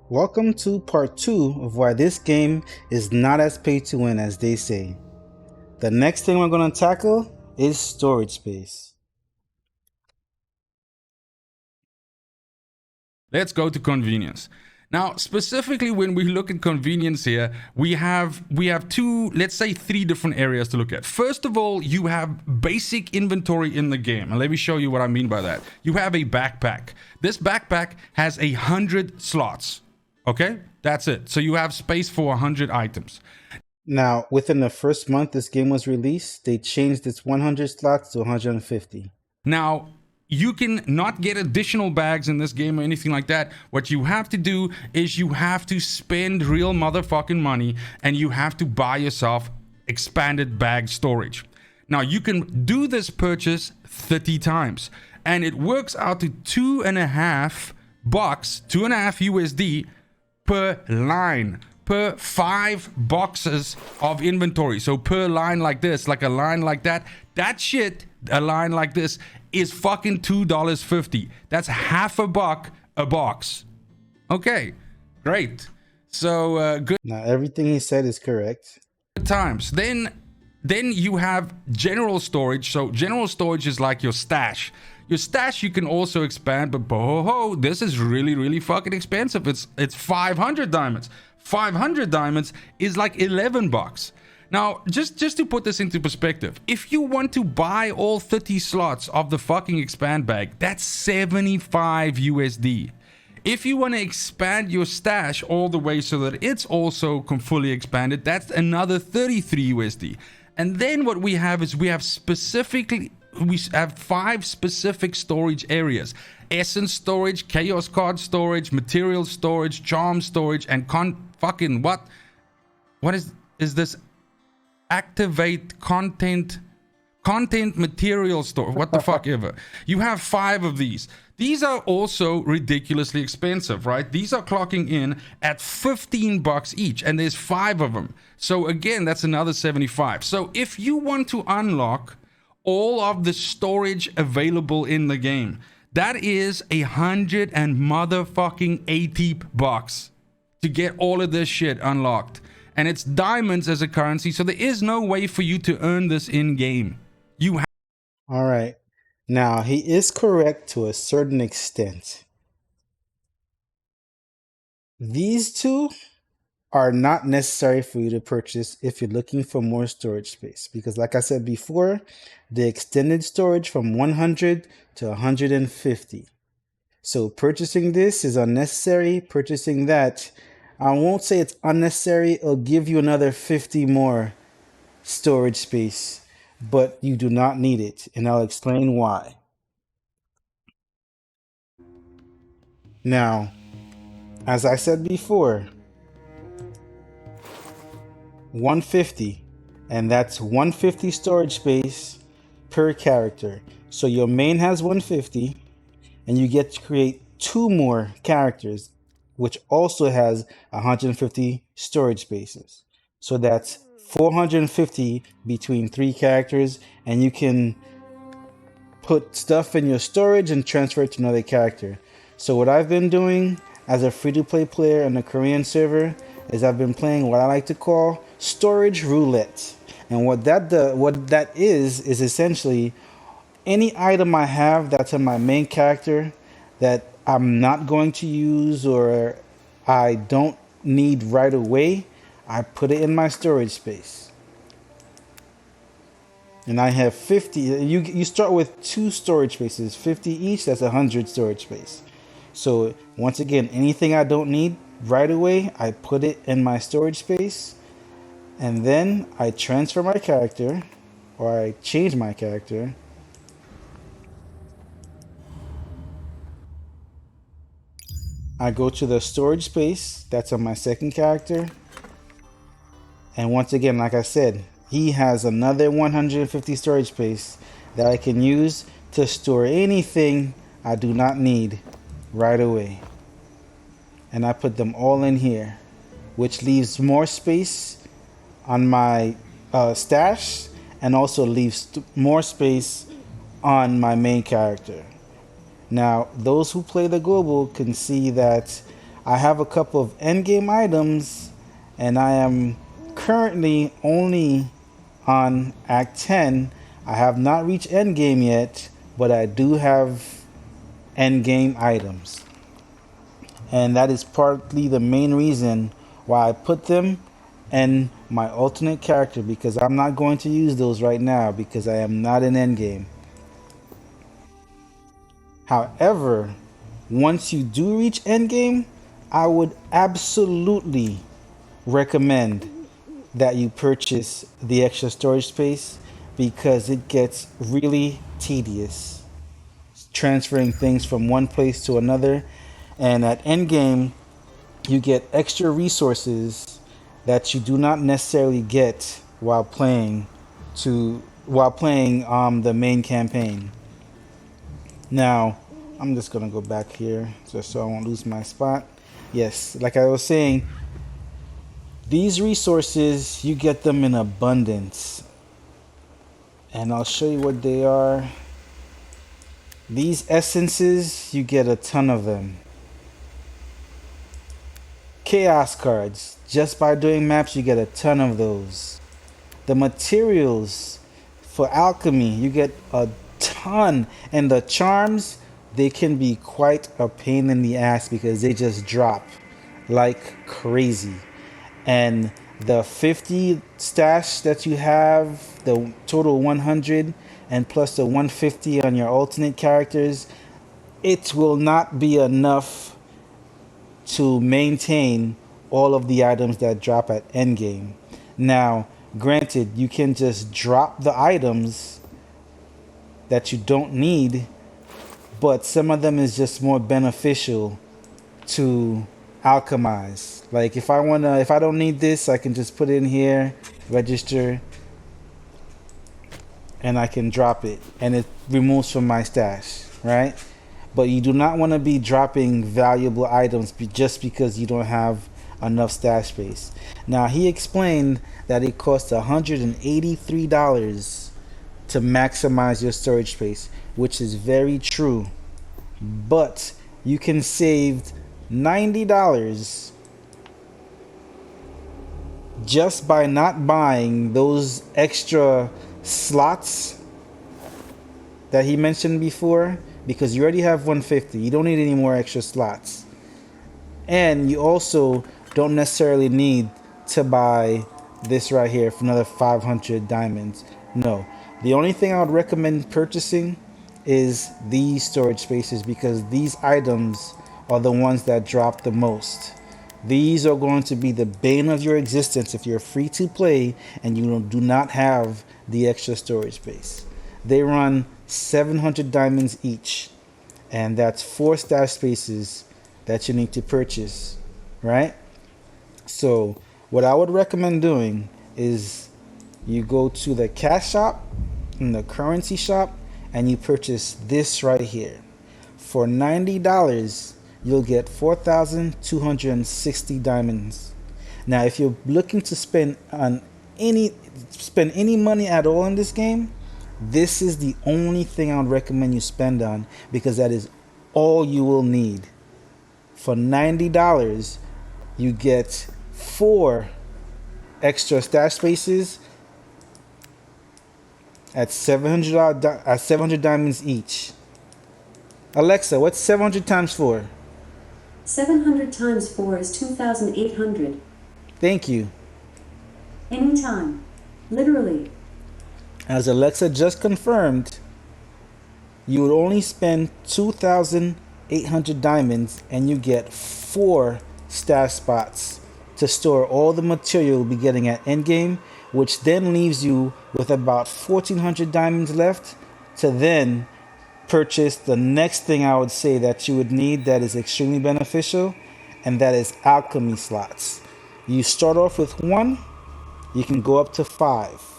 Welcome to part 2 of why this game is not as pay to win as they say. The next thing we're going to tackle is storage space. Let's go to convenience. Now, specifically when we look at convenience here, we have two, let's say three different areas to look at. First of all, you have basic inventory in the game. And let me show you what I mean by that. You have a backpack. This backpack has 100 slots. Okay, that's it. So you have space for 100 items. Now, within the first month this game was released, they changed its 100 slots to 150. Now, you can not get additional bags in this game or anything like that. What you have to do is you have to spend real motherfucking money and you have to buy yourself expanded bag storage. Now, you can do this purchase 30 times and it works out to $2.5, $2.5 USD per line, per 5 boxes of inventory. So per line like this, like a line like that, that shit, a line like this is fucking $2.50. That's $1 a box. Okay, great. So good Now, everything he said is correct. times. Then you have general storage. So general storage is like your stash. Your stash you can also expand, but this is really fucking expensive. It's 500 diamonds. 500 diamonds is like $11. Now, just to put this into perspective, if you want to buy all 30 slots of the fucking expand bag, that's 75 USD. If you want to expand your stash all the way so that it's also fully expanded, that's another 33 USD. And then what we have is we have 5 specific storage areas: essence storage, chaos card storage, material storage, charm storage, and what is this? Activate content material store, what the fuck ever. You have 5 of these. These are also ridiculously expensive, right? These are clocking in at $15 each and there's 5 of them. So again, that's another 75. So if you want to unlock all of the storage available in the game, that is $180 to get all of this shit unlocked. And it's diamonds as a currency, so there is no way for you to earn this in game. All right. Now, he is correct to a certain extent. These two are not necessary for you to purchase if you're looking for more storage space, because like I said before, they extended storage from 100 to 150. So purchasing this is unnecessary. Purchasing that, I won't say it's unnecessary. It'll give you another 50 more storage space, but you do not need it, and I'll explain why. Now, as I said before, 150, and that's 150 storage space per character. So your main has 150, and you get to create 2 more characters, which also has 150 storage spaces. So that's 450 between 3 characters, and you can put stuff in your storage and transfer it to another character. So what I've been doing as a free-to-play player on the Korean server is I've been playing what I like to call storage roulette. And what that is essentially any item I have that's in my main character that I'm not going to use or I don't need right away, I put it in my storage space. And I have 50. You start with 2 storage spaces, 50 each, that's 100 storage space. So once again, anything I don't need right away, I put it in my storage space, and then I transfer my character, or I change my character. I go to the storage space that's on my second character, and once again, like I said, he has another 150 storage space that I can use to store anything I do not need right away. And I put them all in here, which leaves more space on my stash and also leaves more space on my main character. Now, those who play the global can see that I have a couple of endgame items, and I am currently only on Act 10. I have not reached endgame yet, but I do have endgame items. And that is partly the main reason why I put them in my alternate character, because I'm not going to use those right now because I am not in endgame. However, once you do reach endgame, I would absolutely recommend that you purchase the extra storage space because it gets really tedious transferring things from one place to another. And at endgame, you get extra resources that you do not necessarily get while playing the main campaign. Now, I'm just gonna go back here just so I won't lose my spot. Yes, like I was saying, these resources you get them in abundance, and I'll show you what they are. These essences, you get a ton of them. Chaos cards, just by doing maps, you get a ton of those. The materials for alchemy, you get a ton. And the charms, they can be quite a pain in the ass because they just drop like crazy. And the 50 stash that you have, the total 100, and plus the 150 on your alternate characters, it will not be enough to maintain all of the items that drop at endgame. Now, granted, you can just drop the items that you don't need, but some of them is just more beneficial to alchemize. Like if I don't need this, I can just put it in here, register, and I can drop it, and it removes from my stash, right? But you do not want to be dropping valuable items just because you don't have enough stash space. Now, he explained that it costs $183 to maximize your storage space, which is very true. But you can save $90 just by not buying those extra slots that he mentioned before, because you already have 150. You don't need any more extra slots. And you also don't necessarily need to buy this right here for another 500 diamonds. No. The only thing I would recommend purchasing is these storage spaces, because these items are the ones that drop the most. These are going to be the bane of your existence if you're free to play and you do not have the extra storage space. They run 700 diamonds each, and that's 4 stash spaces that you need to purchase, right? So what I would recommend doing is you go to the cash shop and the currency shop and you purchase this right here. For $90, you'll get 4,260 diamonds. Now, if you're looking to spend any money at all in this game, this is the only thing I would recommend you spend on, because that is all you will need. For $90, you get 4 extra stash spaces at $700 diamonds each. Alexa, what's 700 times 4? 700 times 4 is 2,800. Thank you. Anytime. Literally. As Alexa just confirmed, you would only spend 2,800 diamonds and you get 4 stash spots to store all the material you'll be getting at endgame, which then leaves you with about 1,400 diamonds left to then purchase the next thing I would say that you would need that is extremely beneficial, and that is alchemy slots. You start off with 1, you can go up to 5.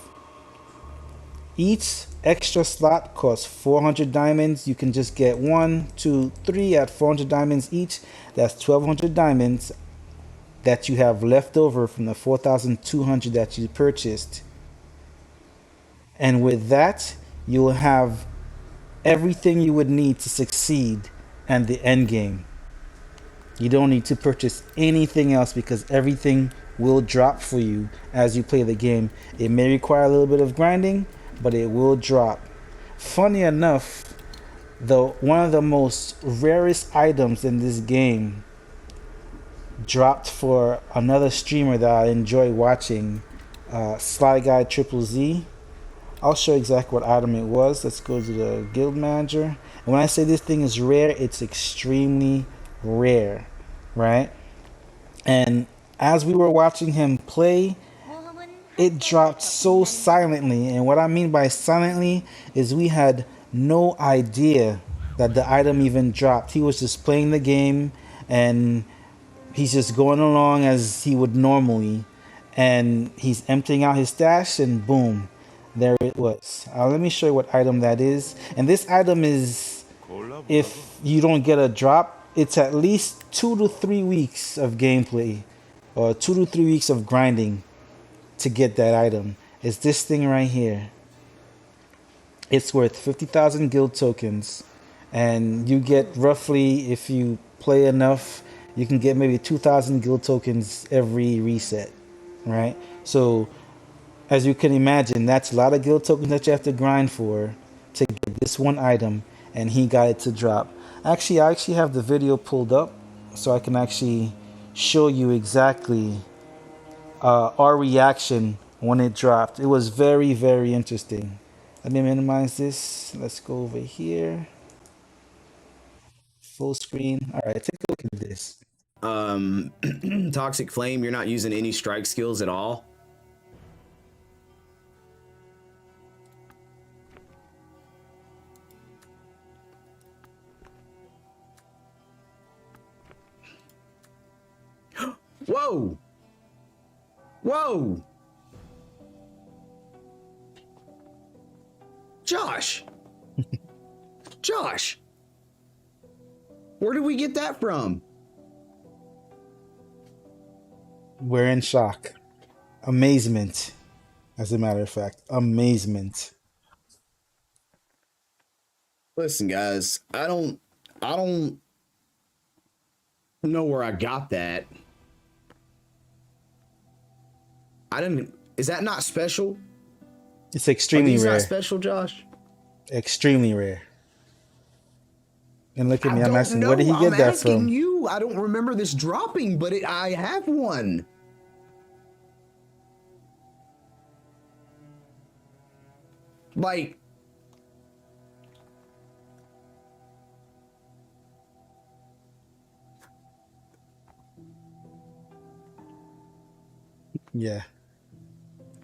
Each extra slot costs 400 diamonds. You can just get 1, 2, 3 at 400 diamonds each. That's 1,200 diamonds that you have left over from the 4,200 that you purchased. And with that, you will have everything you would need to succeed at the end game. You don't need to purchase anything else because everything will drop for you as you play the game. It may require a little bit of grinding, but it will drop. Funny enough, one of the most rarest items in this game dropped for another streamer that I enjoy watching, Sly Guy Triple Z. I'll show you exactly what item it was. Let's go to the guild manager. And when I say this thing is rare, it's extremely rare, right? And as we were watching him play, it dropped so silently. And what I mean by silently is we had no idea that the item even dropped. He was just playing the game and he's just going along as he would normally. And he's emptying out his stash and boom, there it was. Let me show you what item that is. And this item is, if you don't get a drop, it's at least 2 to 3 weeks of gameplay or 2 to 3 weeks of grinding to get that item. It's this thing right here. It's worth 50,000 guild tokens, and you get roughly, if you play enough, you can get maybe 2,000 guild tokens every reset, right? So as you can imagine, that's a lot of guild tokens that you have to grind for to get this one item, and he got it to drop. Actually, I actually have the video pulled up so I can actually show you exactly our reaction when it dropped. It was very, very interesting. Let me minimize this. Let's go over here. Full screen. All right, take a look at this. Toxic Flame, you're not using any strike skills at all? Whoa! Whoa! Josh! Josh! Where did we get that from? We're in shock. Amazement. As a matter of fact, amazement. Listen, guys, I don't know where I got that. Is that not special? It's extremely rare. Not special, Josh? Extremely rare. And look at me, I'm asking, where did he get that from? I'm asking you. I don't remember this dropping, but I have one. Like, yeah.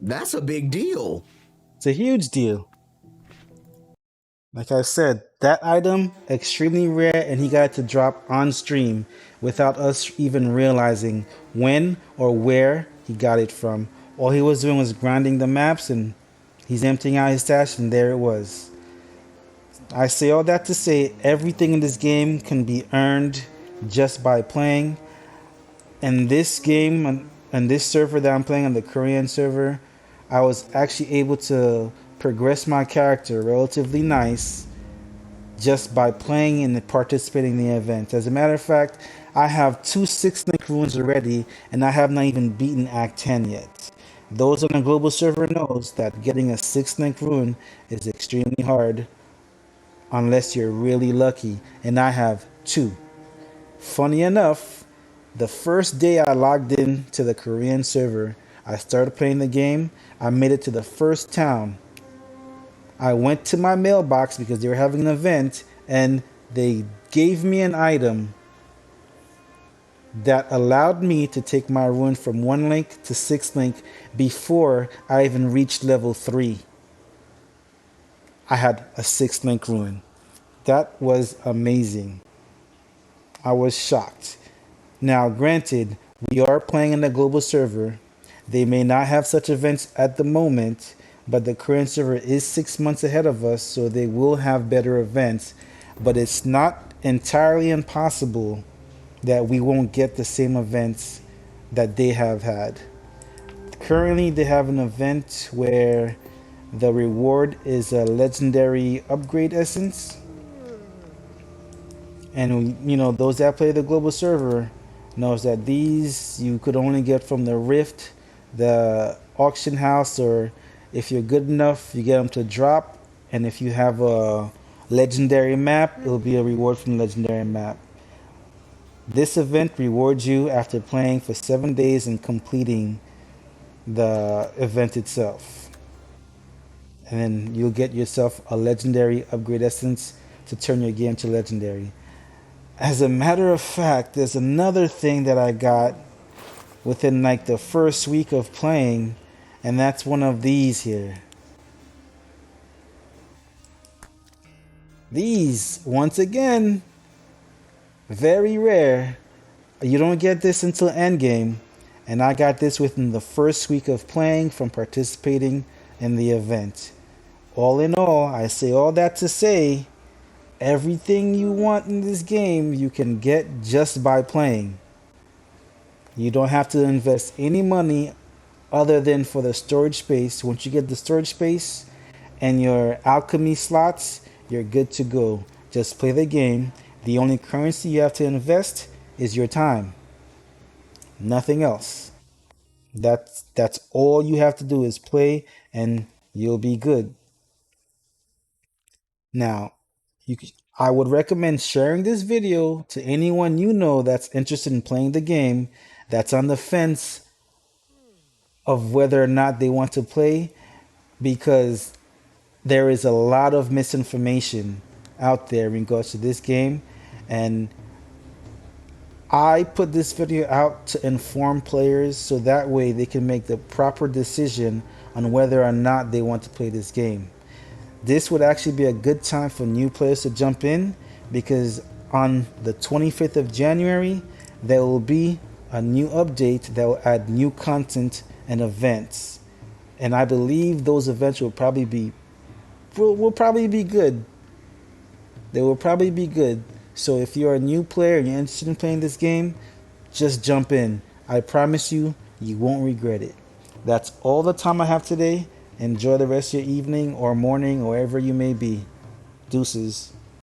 That's a big deal. It's a huge deal. Like I said, that item, extremely rare, and he got it to drop on stream without us even realizing when or where he got it from. All he was doing was grinding the maps, and he's emptying out his stash, and there it was. I say all that to say everything in this game can be earned just by playing. In this game, on this server that I'm playing, on the Korean server, I was actually able to progress my character relatively nice just by playing and participating in the event. As a matter of fact, I have 2 6-link runes already, and I have not even beaten Act 10 yet. Those on the global server knows that getting a 6-link rune is extremely hard unless you're really lucky, and I have 2. Funny enough, the first day I logged in to the Korean server, I started playing the game, I made it to the first town. I went to my mailbox because they were having an event, and they gave me an item that allowed me to take my rune from 1 link to 6 link before I even reached level 3. I had a 6 link rune. That was amazing. I was shocked. Now, granted, we are playing in the global server. They may not have such events at the moment, but the current server is 6 months ahead of us, so they will have better events. But it's not entirely impossible that we won't get the same events that they have had. Currently, they have an event where the reward is a legendary upgrade essence. And you know, those that play the global server knows that these you could only get from the Rift, the auction house, or if you're good enough, you get them to drop. And if you have a legendary map, it'll be a reward from the legendary map. This event rewards you after playing for 7 days and completing the event itself. And then you'll get yourself a legendary upgrade essence to turn your game to legendary. As a matter of fact, there's another thing that I got within like the first week of playing, and that's one of these here. These, once again, very rare. You don't get this until endgame, and I got this within the first week of playing from participating in the event. All in all, I say all that to say, everything you want in this game you can get just by playing. You don't have to invest any money other than for the storage space. Once you get the storage space and your alchemy slots, you're good to go. Just play the game. The only currency you have to invest is your time. Nothing else. That's all you have to do is play and you'll be good. Now, I would recommend sharing this video to anyone you know that's interested in playing the game, that's on the fence of whether or not they want to play, because there is a lot of misinformation out there in regards to this game, and I put this video out to inform players so that way they can make the proper decision on whether or not they want to play this game. This would actually be a good time for new players to jump in, because on the 25th of January there will be a new update that will add new content and events, and I believe those events will probably be good. They will probably be good. So if you're a new player and you're interested in playing this game, just jump in. I promise you, you won't regret it. That's all the time I have today. Enjoy the rest of your evening or morning or wherever you may be. Deuces.